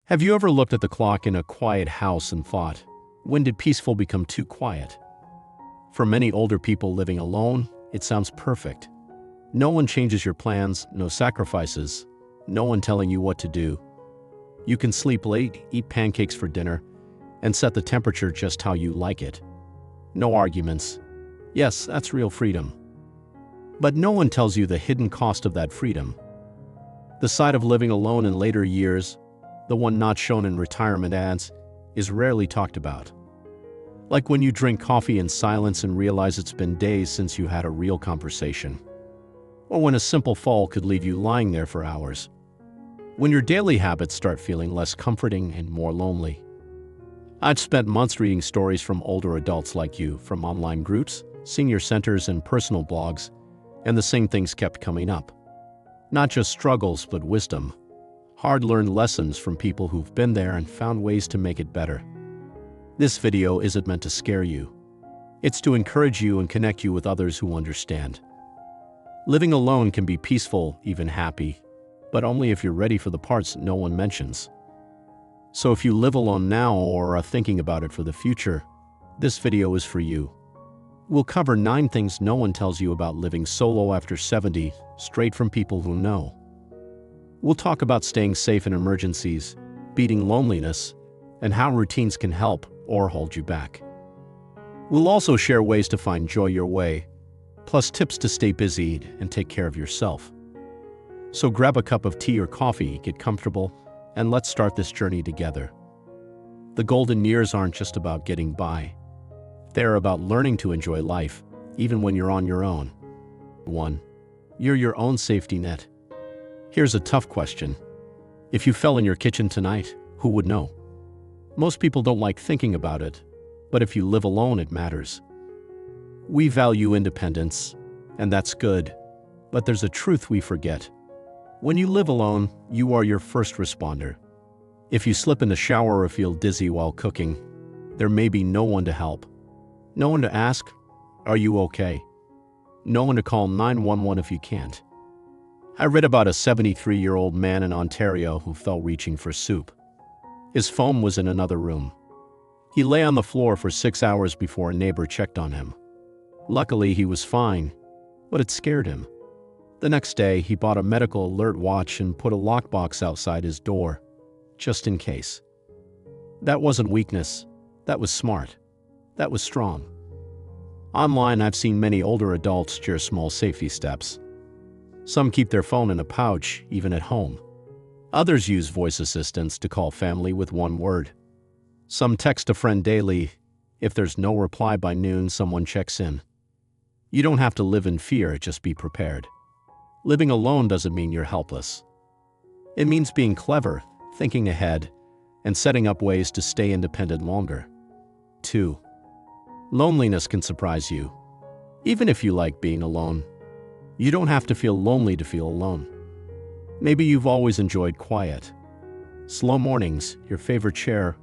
Have you ever looked at the clock in a quiet house and thought, when did peaceful become too quiet? For many older people living alone, it sounds perfect. No one changes your plans, no sacrifices, no one telling you what to do. You can sleep late, eat pancakes for dinner, and set the temperature just how you like it. No arguments. Yes, that's real freedom. But no one tells you the hidden cost of that freedom. The side of living alone in later years, the one not shown in retirement ads, is rarely talked about. Like when you drink coffee in silence and realize it's been days since you had a real conversation. Or when a simple fall could leave you lying there for hours. When your daily habits start feeling less comforting and more lonely. I've spent months reading stories from older adults like you, from online groups, senior centers, and personal blogs, and the same things kept coming up. Not just struggles, but wisdom. Hard-learned lessons from people who've been there and found ways to make it better. This video isn't meant to scare you. It's to encourage you and connect you with others who understand. Living alone can be peaceful, even happy, but only if you're ready for the parts no one mentions. So if you live alone now or are thinking about it for the future, this video is for you. We'll cover 9 things no one tells you about living solo after 70, straight from people who know. We'll talk about staying safe in emergencies, beating loneliness, and how routines can help or hold you back. We'll also share ways to find joy your way, plus tips to stay busy and take care of yourself. So grab a cup of tea or coffee, get comfortable, and let's start this journey together. The golden years aren't just about getting by. They're about learning to enjoy life, even when you're on your own. 1. You're your own safety net. Here's a tough question. If you fell in your kitchen tonight, who would know? Most people don't like thinking about it, but if you live alone, it matters. We value independence, and that's good, but there's a truth we forget. When you live alone, you are your first responder. If you slip in the shower or feel dizzy while cooking, there may be no one to help. No one to ask, "Are you okay?" No one to call 911 if you can't. I read about a 73-year-old man in Ontario who fell reaching for soup. His phone was in another room. He lay on the floor for 6 hours before a neighbor checked on him. Luckily, he was fine, but it scared him. The next day, he bought a medical alert watch and put a lockbox outside his door, just in case. That wasn't weakness. That was smart. That was strong. Online, I've seen many older adults share small safety steps. Some keep their phone in a pouch, even at home. Others use voice assistants to call family with one word. Some text a friend daily. If there's no reply by noon, someone checks in. You don't have to live in fear, just be prepared. Living alone doesn't mean you're helpless. It means being clever, thinking ahead, and setting up ways to stay independent longer. 2. Loneliness can surprise you. Even if you like being alone, you don't have to feel lonely to feel alone. Maybe you've always enjoyed quiet. Slow mornings, your favorite chair,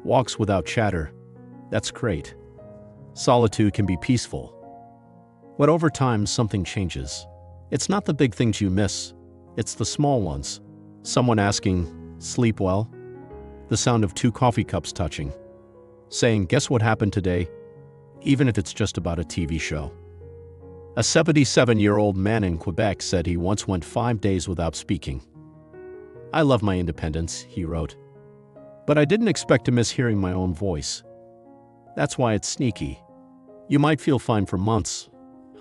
walks without chatter. That's great. Solitude can be peaceful. But over time, something changes. It's not the big things you miss, it's the small ones. Someone asking, "Sleep well?" The sound of 2 coffee cups touching. Saying, "Guess what happened today?" Even if it's just about a TV show. A 77-year-old man in Quebec said he once went 5 days without speaking. "I love my independence," he wrote. "But I didn't expect to miss hearing my own voice." That's why it's sneaky. You might feel fine for months,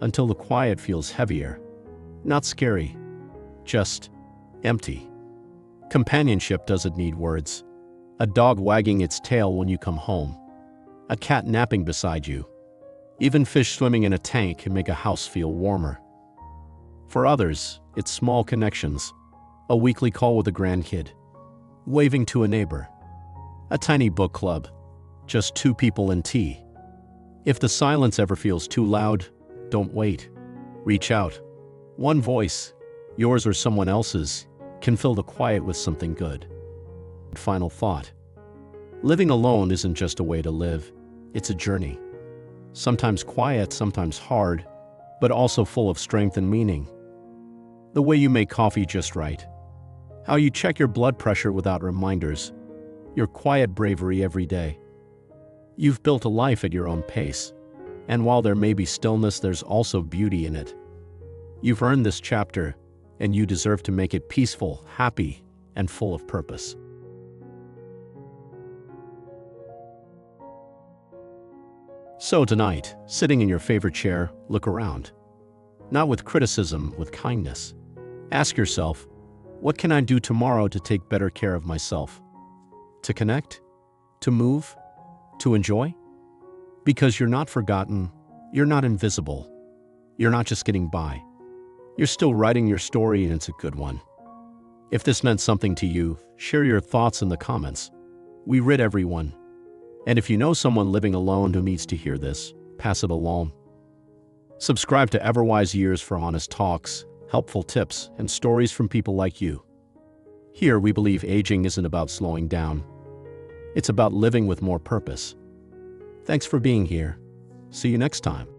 until the quiet feels heavier. Not scary, just empty. Companionship doesn't need words. A dog wagging its tail when you come home. A cat napping beside you. Even fish swimming in a tank can make a house feel warmer. For others, it's small connections. A weekly call with a grandkid. Waving to a neighbor. A tiny book club. Just 2 people and tea. If the silence ever feels too loud, don't wait. Reach out. One voice, yours or someone else's, can fill the quiet with something good. Final thought. Living alone isn't just a way to live, it's a journey. Sometimes quiet, sometimes hard, but also full of strength and meaning. The way you make coffee just right. How you check your blood pressure without reminders. your quiet bravery every day. You've built a life at your own pace, and while there may be stillness, there's also beauty in it. You've earned this chapter, and you deserve to make it peaceful, happy, and full of purpose. So tonight, sitting in your favorite chair, look around. Not with criticism, with kindness. Ask yourself, what can I do tomorrow to take better care of myself? To connect? To move? To enjoy? Because you're not forgotten, you're not invisible. You're not just getting by. You're still writing your story, and it's a good one. If this meant something to you, share your thoughts in the comments. We read everyone. And if you know someone living alone who needs to hear this, pass it along. Subscribe to Everwise Years for honest talks, helpful tips, and stories from people like you. Here we believe aging isn't about slowing down. It's about living with more purpose. Thanks for being here. See you next time.